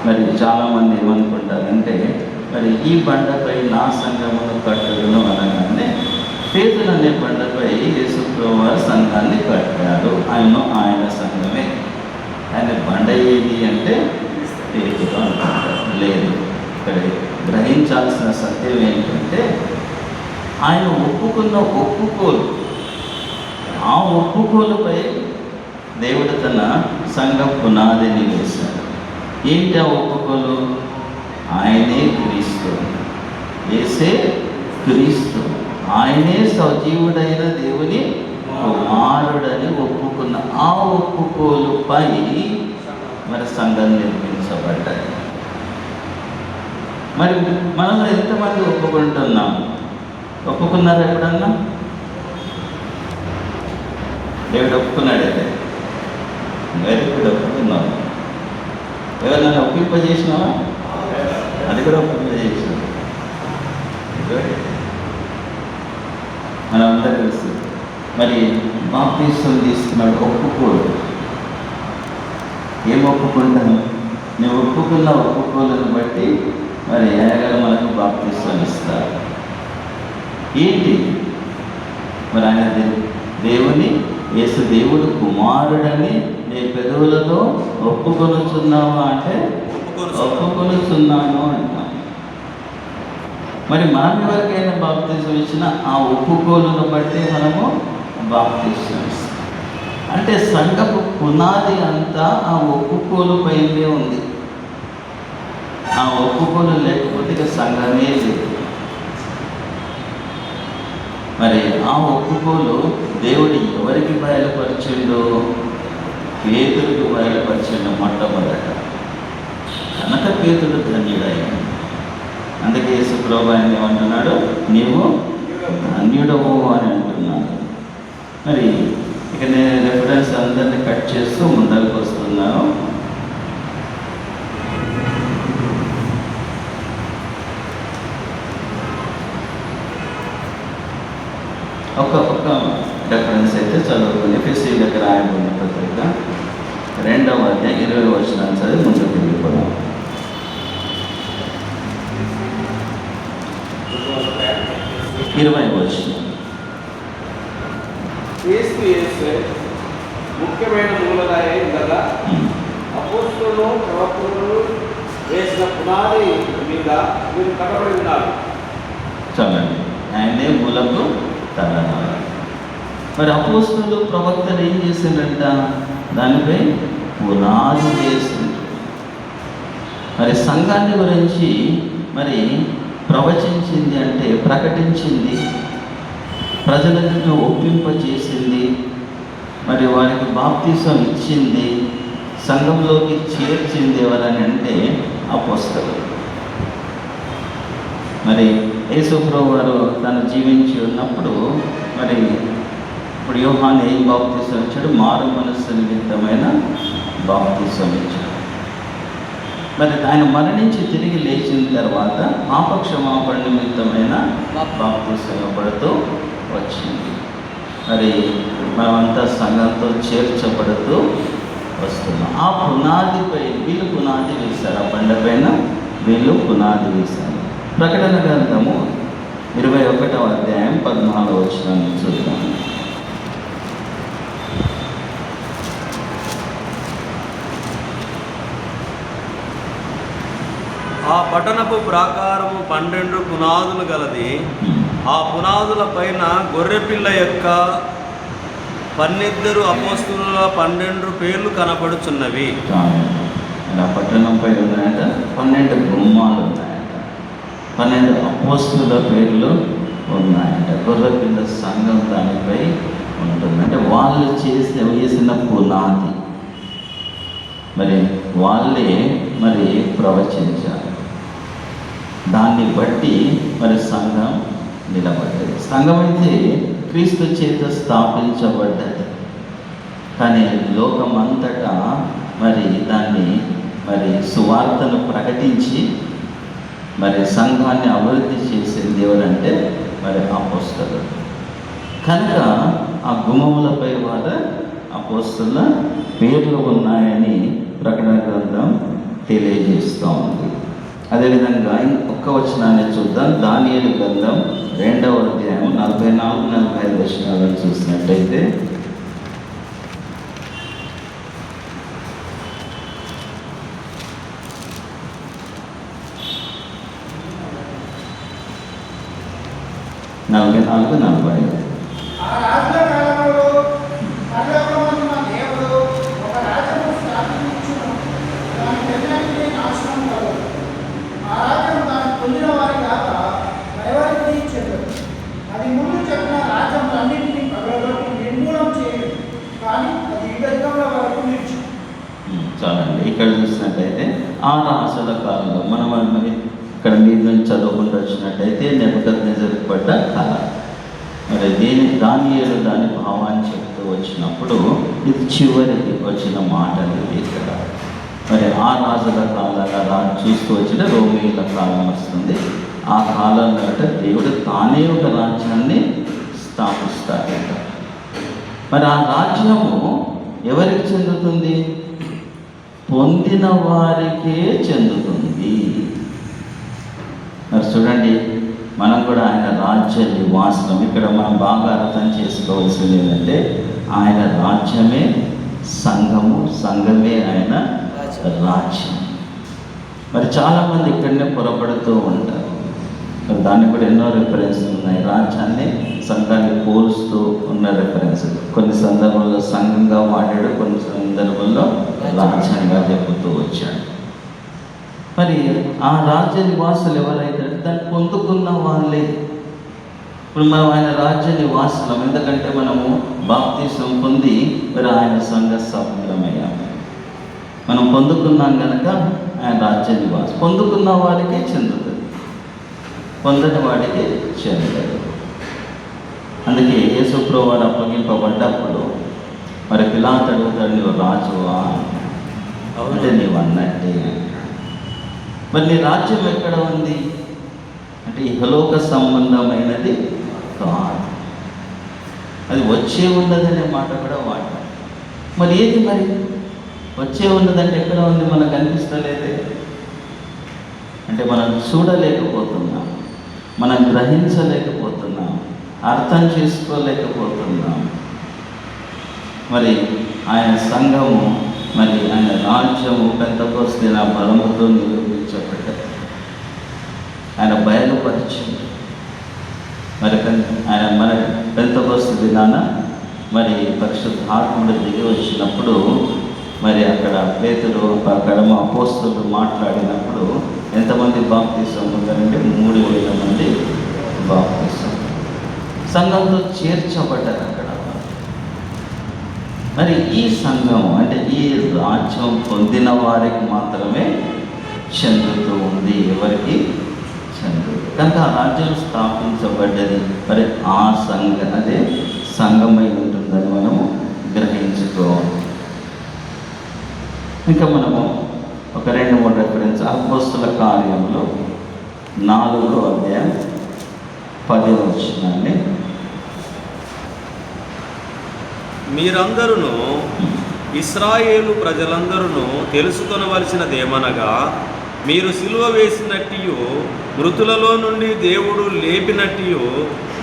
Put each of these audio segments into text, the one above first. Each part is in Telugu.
మరి చాలామంది ఏమనుకుంటారంటే, మరి ఈ బండపై నా సంఘమును కట్టుదును అనగానే పేతురు అనే బండపై యేసుప్రభువు వారు సంఘాన్ని కట్టారు. ఆయన సంఘమే. ఆయన బండ ఏది అంటే పేతురు అనుకుంటారు. లేదు, ఇక్కడ గ్రహించాల్సిన సత్యం ఏంటంటే, ఆయన ఒప్పుకున్న ఒప్పుకోలు, ఆ ఒప్పుకోలుపై దేవుడు తన సంఘ పునాదిని వేశాడు. ఏంటి ఆ ఒప్పుకోలు? ఆయనే క్రీస్తు, యేసే క్రీస్తు, ఆయనే సజీవుడైన దేవుని కుమారుడని ఒప్పుకున్న ఆ ఒప్పుకోలుపై మరి సంఘం నిర్మించబడ్డాయి. మరి మనం ఎంతమంది ఒప్పుకుంటున్నాం? ఒప్పుకున్నారు ఎప్పుడన్నా? దేవుడు ఒప్పుకున్నాడైతే వెరీ గుడ్, ఒప్పుకున్నావు. ఎవరినైనా ఒప్పింపజేసినావా? అది కూడా ఒప్పింపజేసినావు. మనం అందరూ తెలుసు. మరి బాప్తిసం తీసుకున్నాడు, ఒప్పుకోడు. ఏం ఒప్పుకుంటాను? నువ్వు ఒప్పుకున్న ఒప్పుకోలను బట్టి మరి ఏగల మనకు బాప్తిసం ఇస్తారు. ఏంటి మరి? ఆయన దేవుని యేసు దేవుడు కుమారుడని నీ పెదవులతో ఒప్పుకొనుచున్నావా అంటే ఒప్పుకొనుచున్నాను అంటాం. మరి మనం ఎవరికైనా బాప్తిసం ఇచ్చిన ఆ ఒప్పుకోలును బట్టి మనము బాప్తిసం ఇస్తాం. అంటే సంఘపు పునాది అంతా ఆ ఒప్పుకోలు పైనే ఉంది. ఆ ఒప్పుకోలు లేకపోతే ఇక సంఘమే లేదు. మరి ఆ ఒప్పుకోలు దేవుడు ఎవరికి బయలుపరిచిండో? పేతురుకు బయలుపరిచిండు మొట్టమొదట. కనుక పేతుడు ధన్యుడయ్యాడు. అందుకే యేసుప్రభువు ఆయన ఏమంటున్నాడు? నీవు ధన్యుడవు అని అంటున్నాడు. మరి ఇక నేను రెఫరెన్స్ అందరినీ కట్ చేస్తూ ముందరకు వస్తున్నాను. ఒక్క రెఫరెన్స్ అయితే చదువుకుని ఎఫెసీ దగ్గర రాయబడిన పత్రిక 2వ అధ్యాయం 20 వచనాలు చదివి ముందుకు వెళ్ళిపోదాం. క్రీస్తు యేసే ముఖ్యమైన మూలరాయి కదా, అపోస్తలులు ప్రవక్తలు వేసిన పునాది మీద మీరు కట్టబడి ఉన్నారు. చూడండి, ఆయనే మూలకు తల. మరి అపోస్తలులు ప్రవక్తలు ఏం చేసిందంట? దానిపై పునాది వేసింది. మరి సంఘాన్ని గురించి మరి ప్రవచించింది అంటే ప్రకటించింది, ప్రజలను ఒప్పింపజేసింది, మరి వారికి బాప్తిసం ఇచ్చింది, సంఘంలోకి చేర్చింది ఎవరని అంటే అపోస్తలులు. మరి యేసుప్రభువు వారు తను జీవించి ఉన్నప్పుడు మరి ఇప్పుడు యోహాను ఏం బాప్తిసం ఇచ్చాడు? మారు మనస్సు నిమిత్తమైన బాప్తిసం ఇచ్చాడు. మరి ఆయన మరణించి తిరిగి లేచిన తర్వాత పాపక్షమాపణ నిమిత్తమైన బాప్తిసం ఇవ్వబడుతూ వచ్చింది. మరి మనమంతా సంఘంతో చేర్చబడుతూ వస్తున్నాం. ఆ పునాదిపై వీళ్ళు పునాది వేశారు. ఆ బండ పైన వీళ్ళు పునాది వేశారు. ప్రకటన గ్రంథము 21వ అధ్యాయం 14వ వచనాన్ని చూద్దాం. ఆ పట్టణపు ప్రాకారము 12 పునాదులు గలది. ఆ పునాదుల పైన గొర్రెపిల్ల యొక్క 12 అపోస్తలుల 12 పేర్లు కనబడుచున్నవి. ఆ పట్టణంపై ఉన్నాయట 12 గుమ్మాలు ఉన్నాయట, 12 అపోస్తలుల పేర్లు ఉన్నాయట. గొర్రెపిల్ల సంఘం దానిపై ఉంటుంది. అంటే వాళ్ళు వేసిన పునాది. మరి వాళ్ళే మరి ప్రవచించారు. దాన్ని బట్టి మరి సంఘం నిలబడ్డది. సంఘం అయితే క్రీస్తు చేత స్థాపించబడ్డది. కానీ లోకమంతటా మరి దాన్ని మరి సువార్తను ప్రకటించి మరి సంఘాన్ని అభివృద్ధి చేసింది ఎవరంటే మరి అపోస్తలులు. కనుక ఆ గుమ్మములపై వారు అపోస్తలుల పేర్లు ఉన్నాయని ప్రకటన గ్రంథం తెలియజేస్తూ ఉంది. అదేవిధంగా ఇంకొక వచనాన్ని చూద్దాం. దానియేలు గ్రంథం 2వ అధ్యాయం 44-45 వచనాలను చూసినట్లయితే, నలభై 45. ఆ రాజుల కాలంలో పరలోకమందున్న దేవుడు ఒక రాజ్యము స్థాపించును, దాని ప్రజలకి నాశనం కలదు. ఆ రాజ్యం దాన్ని పొందిన వారి కాక ఎవరికి చెందదు. అది ముందు చెప్పిన రాజ్యములన్నింటినీ పగలగొట్టి నిర్మూలం చేయదు, కానీ అది యుగయుగముల వరకు నిలిచి. చాలండి. ఇక్కడ చూసినట్టయితే ఆ రాసుల కాలంలో మనం మరి ఇక్కడ మీద నుంచి చదువుకుంటూ వచ్చినట్టయితే నెబుకద్నెజరు పడ్డ కళ. మరి దానియేలు దాని భావాన్ని చెప్తూ వచ్చినప్పుడు ఇది చివరికి వచ్చిన మాటలు ఇక్కడ. మరి ఆ రాజుల కాలంలో చూస్తూ వచ్చిన రోమీయుల కాలం వస్తుంది. ఆ కాలంలో దేవుడు తానే ఒక రాజ్యాన్ని స్థాపిస్తాడట. మరి ఆ రాజ్యము ఎవరికి చెందుతుంది? పొందిన వారికే చెందుతుంది. మరి చూడండి, మనం కూడా ఆయన రాజ్య నివాసం. ఇక్కడ మనం బాగా అర్థం చేసుకోవాల్సింది ఏంటంటే, ఆయన రాజ్యమే సంఘము, సంఘమే ఆయన రాజ్యం. మరి చాలామంది ఇక్కడనే పొరపడుతూ ఉంటారు. మరి దానికి కూడా ఎన్నో రిఫరెన్స్లు ఉన్నాయి. రాజ్యాన్ని సంఘాన్ని పోలుస్తూ ఉన్న రిఫరెన్స్. కొన్ని సందర్భాల్లో సంఘంగా వాడాడు, కొన్ని సందర్భాల్లో రాజ్యంగా చెబుతూ వచ్చాడు. మరి ఆ రాజ్య నివాసులు ఎవరైతే దాన్ని పొందుకున్న వాళ్ళే. ఇప్పుడు మనం ఆయన రాజ్య నివాసులం. ఎందుకంటే మనము బాప్తిసం పొంది మరి ఆయన సంఘ సభ్యులమయ్యాము. మనం పొందుకున్నాం కనుక ఆయన రాజ్య నివాసం. పొందుకున్న వాడికే చెందుతుంది, పొందని వాడికి చెందదు. అందుకే యేసుప్రభువు వారు అప్పగింపబడ్డప్పుడు మరి పిలాతు అడుగుతాడు, నీవు రాజువా అంటే నీవు అన్నట్టే. మరి నీ రాజ్యం ఎక్కడ ఉంది అంటే ఇహలోక సంబంధమైనది కాదు, అది వచ్చే ఉన్నదనే మాట కూడా వాడారు. మరి ఏది మరి వచ్చే ఉన్నదంటే ఎక్కడ ఉంది? మనకు అనిపిస్తలేదే. అంటే మనం చూడలేకపోతున్నాం, మనం గ్రహించలేకపోతున్నాం, అర్థం చేసుకోలేకపోతున్నాం. మరి ఆయన సంఘము, మరి ఆయన రాజ్యము పెంతెకోస్తు దిన బలముతో నిరూపించబడ్డారు. ఆయన బయలుపరిచింది. మరి ఆయన మన పెంతెకోస్తు దినాన మరి పరిశుద్ధాత్ముడు దిగి వచ్చినప్పుడు మరి అక్కడ పేతురు అక్కడ అపోస్తలులు మాట్లాడినప్పుడు ఎంతమంది బాప్తిసం పొందారంటే 3,000 మంది బాప్తిసం సంఘంలో చేర్చబడ్డారు అక్కడ. మరి ఈ సంఘం అంటే ఈ రాజ్యం పొందిన వారికి మాత్రమే చెందుతూ ఉంది, ఎవరికి చెందదు. కనుక ఆ రాజ్యం స్థాపించబడ్డది మరి ఆ అదే సంఘమై ఉంటుందని మనము గ్రహించుకోవాలి. ఇంకా మనము ఒక 2-3 రెఫరెన్స్ అపోస్తల కార్యంలో 4వ అధ్యాయం 10వ వచనాన్ని, మీరందరూ ఇశ్రాయేలు ప్రజలందరూ తెలుసుకొనవలసినదేమనగా, మీరు సిలువ వేసినట్టు మృతులలో నుండి దేవుడు లేపినట్టు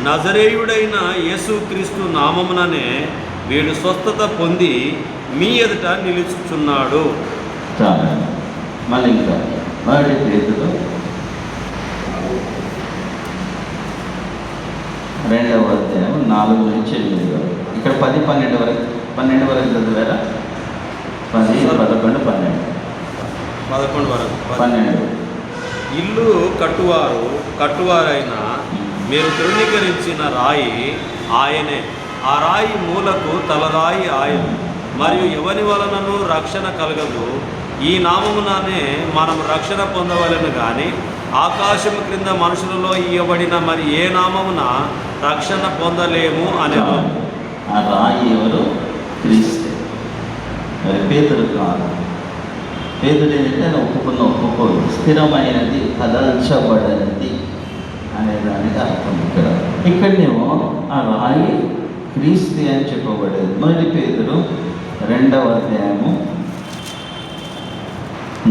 నజరేయుడైన యేసుక్రీస్తు నామముననే వీడు స్వస్థత పొంది మీ ఎదుట నిలుచుచున్నాడు. మళ్ళీ ఇంకా 1 పేతురు 2వ అధ్యాయం 4 నుంచి 8 వరకు. ఇక్కడ 10, 12 వరకు 12 వరకు చదివారా? 10, 11, 11 వరకు 12. ఇల్లు కట్టువారైన మీరు తృణీకరించిన రాయి ఆయనే. ఆ రాయి మూలకు తలరాయి ఆయన. మరియు ఎవరి వలనను రక్షణ కలగదు. ఈ నామముననే మనం రక్షణ పొందవలెను కానీ ఆకాశము క్రింద మనుషులలో ఇవ్వబడిన మరి ఏ నామమున రక్షణ పొందలేము అనే. ఆ రాయి ఎవరు? క్రీస్తే. మరి పేతురు కాదు. పేతురు ఏంటంటే ఒప్పుకోదు, స్థిరమైనది, కదల్చబడనిది అనే దానికి అర్థం. ఇక్కడనేమో ఆ రాయి క్రీస్తే అని చెప్పబడేది. 1 పేతురు 2వ అధ్యాయము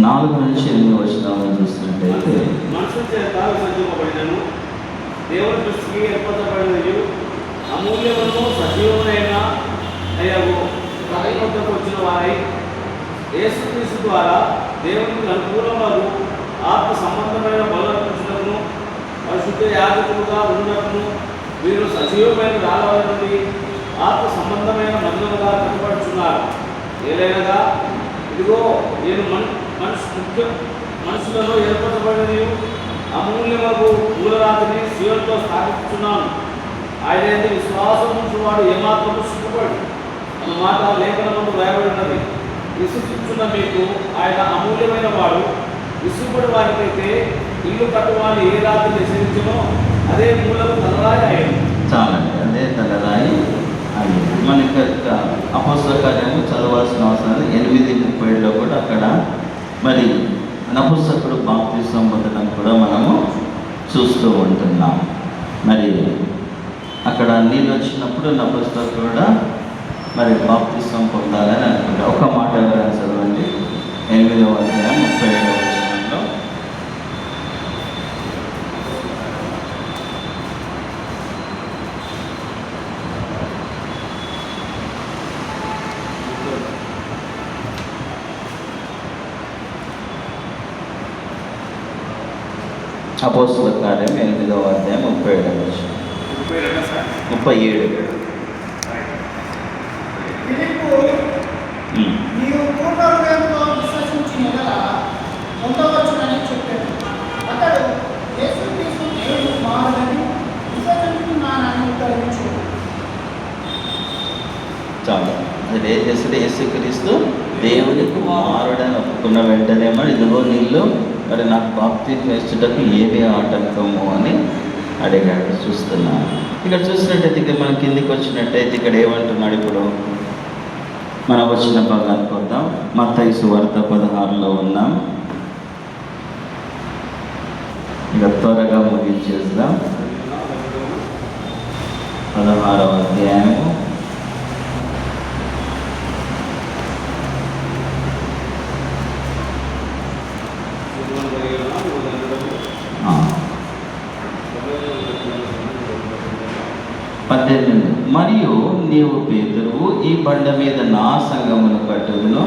4 నుంచి 8 వచనాలను చూసినట్టయితే మనుషుల చేత విసర్జింపబడినను దేవుని దృష్టికి ఏర్పరచబడినది అమూల్యమును సజీవమైన అయ్యకు వద్దకు వచ్చిన వారై యేసుక్రీస్తు ద్వారా దేవునికి అనుకూలమగు ఆత్మ సంబంధమైన బలర్పించటను పరిశుద్ధ యాజకులుగా ఉన్నట్టు వీరు సజీవమైన రాళ్ళ నుండి ఆత్మ సంబంధమైన మందులుగా కనపడుచున్నారు. ఏలైనగా ఇదిగో నేను మనుషులలో ఏర్పరచబడినది అమూల్యమగు మూలరాతిని శివులతో స్థాపించున్నాను. ఆయన విశ్వాసం నుంచి వాడు ఏమాత్రము సిగ్గుపడు అన్న మాట లేఖనమందు వ్రాయబడినది. విశ్వసించున్న మీకు ఆయన అమూల్యమైన వాడు. విసుగుపడి వారికైతే ఇల్లు కట్టువాని ఏ రాత్రి నిషేధించమో అదే మూలకు తలరాయి అయ్యింది. చాలండి, అదే తలరాయి అయ్యింది. మనకి అపోస్తల కార్యము చదవాల్సిన అవసరం 8:37 కూడా అక్కడ మరి నపుంసకుడు బాప్తిసం పొందడం కూడా మనము చూస్తూ ఉంటున్నాం. మరి అక్కడ నీళ్ళు వచ్చినప్పుడు నపుంసకుడు కూడా మరి బాప్తిసం పొందాలని అనుకుంటా. ఒక మాట ఎవరైనా చదవండి. 8వ అధ్యాయం 37వ వచనంలో అపోస్తల కార్యం 8వ అధ్యాయం 37వ వచనం 37. ఫిలిప్పు నీవు పూర్ణ హృదయంతో విశ్వసించిన యెడల పొందవచ్చునని చెప్పాడు. అతడు యేసుక్రీస్తు దేవుని కుమారుడని విశ్వసించున్నానని ఉత్తరించాడు. చాలా అది ఏం చేస్తాడు? యేసుక్రీస్తు దేవుని కుమారుడని ఒప్పుకున్న వెంటనే మరి ఇదిగో నీళ్ళు మరి నాకు బాప్తిస్మం ఇచ్చుటకు ఏమి ఆటంకము అని అడిగాడు. చూస్తున్నాను ఇక్కడ చూసినట్టయితే ఇక్కడ మనం కిందికి వచ్చినట్టయితే ఇక్కడ ఏమంటున్నాడు? ఇప్పుడు మనం వచ్చిన భాగానికి వద్దాం. మత్తయి సువార్త 16లో ఉన్నాం. ఇక త్వరగా ముగించేద్దాం. 16వ అధ్యాయము 18. మరియు నీవు పేతురువు, ఈ బండ మీద నా సంఘమును కట్టుదును,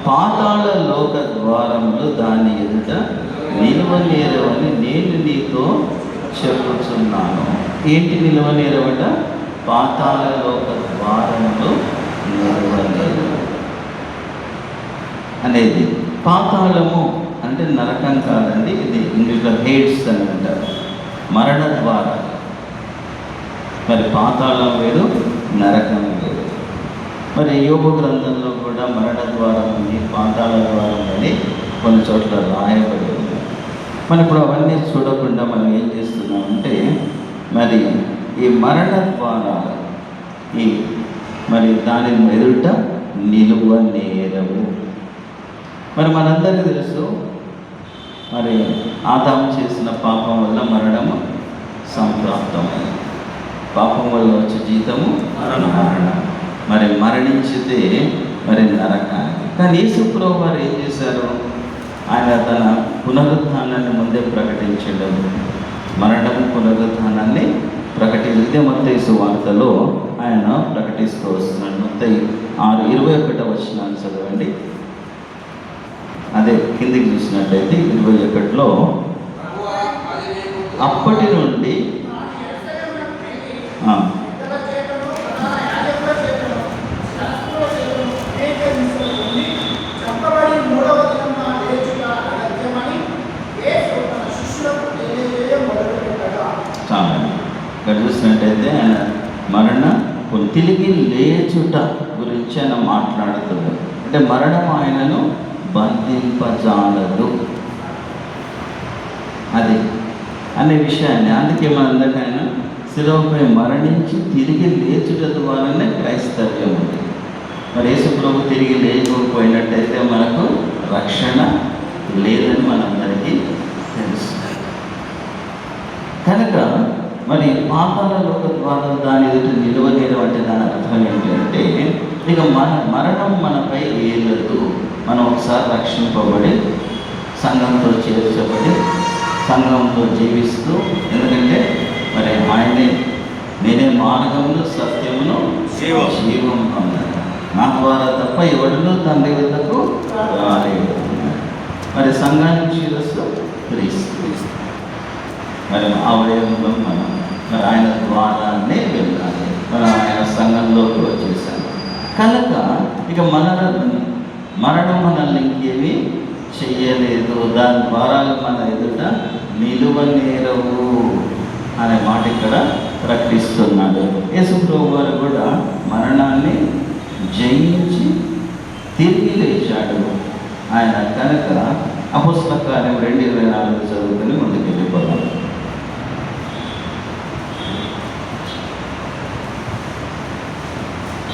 పాతాళ లోక ద్వారములు దాని ఎదుట నిలువనేరవని నేను నీతో చెప్పుచున్నాను. ఏంటి నిలువనేరవట? పాతాళ లోక ద్వారములు నిలువనేరు అనేది. పాతాళము అంటే నరకం కాదండి, ఇది ఇంగ్లీష్లో హేడ్స్ అని అంటారు, మరణ ద్వారం. మరి పాతాళం వేరు, నరకం వేరు. మరి యోబు గ్రంథంలో కూడా మరణ ద్వారం ఉంది, పాతాళ ద్వారం అని కొన్ని చోట్ల రాయబడి ఉంది. మరి ఇప్పుడు అవన్నీ చూడకుండా మనం ఏం చేస్తున్నామంటే మరి ఈ మరణ ద్వారాలు ఈ మరి దాని ఎదుట నిలువ నేరము. మరి మనందరికీ తెలుసు మరి ఆదాము చేసిన పాపం వల్ల మరణము సంప్రాప్తమైంది. పాపం వల్ల వచ్చే జీతము మరణం. మరి మరణించితే మరి నరకానికి. కానీ యేసు ప్రభువు వారు ఏం చేశారు? ఆయన తన పునరుద్ధానాన్ని ముందే ప్రకటించడం, మరణము పునరుద్ధానాన్ని ప్రకటించే మత్తయి సువార్తలో ఆయన ప్రకటిస్తూ వస్తున్నాడు. మత్తయి 6:21 వచనాన్ని చదవండి. అదే కిందికి చూసినట్టయితే 21లో అప్పటి నుండి ఇక్కడ చూసినట్టయితే ఆయన మరణ తిరిగి లేచుట గురించి ఆయన మాట్లాడుతున్నాడు. అంటే మరణం ఆయనను బంధింపజాలదు అది అనే విషయాన్ని, అందుకే మనందరికైనా శిలువపై మరణించి తిరిగి లేచుట ద్వారానే క్రైస్తవ్యం ఉంది. మరి యేసు ప్రభు తిరిగి లేకపోయినట్టయితే మనకు రక్షణ లేదని మనందరికీ తెలుసు. కనుక మరి పాతాళ లోక ద్వారా దాని ఎదుట నిలువలేరు అంటే దాని అర్థం ఏంటంటే ఇక మరణం మనపై ఏలదు. మనం ఒకసారి రక్షింపబడి సంఘంతో చేర్చబడి సంఘంలో జీవిస్తూ, ఎందుకంటే మరి ఆయనే నేనే మార్గమును సత్యమును జీవం అన్నాడు. నా ద్వారా తప్ప ఎవడును తండ్రి వద్దకు రాలేడు. మరి సంఘానికి శిరస్సు క్రీస్తు. మరి అవయవంలో మనం మరి ఆయన ద్వారానే వెళ్ళాలి. మనం ఆయన సంఘంలోకి వచ్చేసాం కనుక ఇక మరణం మనల్ని ఇంకేమీ చెయ్యలేదు. దాని ద్వారా మన ఎదుట నిలువనేరవు అనే మాట ఇక్కడ ప్రకటిస్తున్నాడు. యేసుప్రభువు వారు కూడా మరణాన్ని జయించి తిరిగి లేచాడు ఆయన. కనుక అపొస్తల కార్యం 2:24 చదువుకుని ముందుకు వెళ్ళిపోతాం.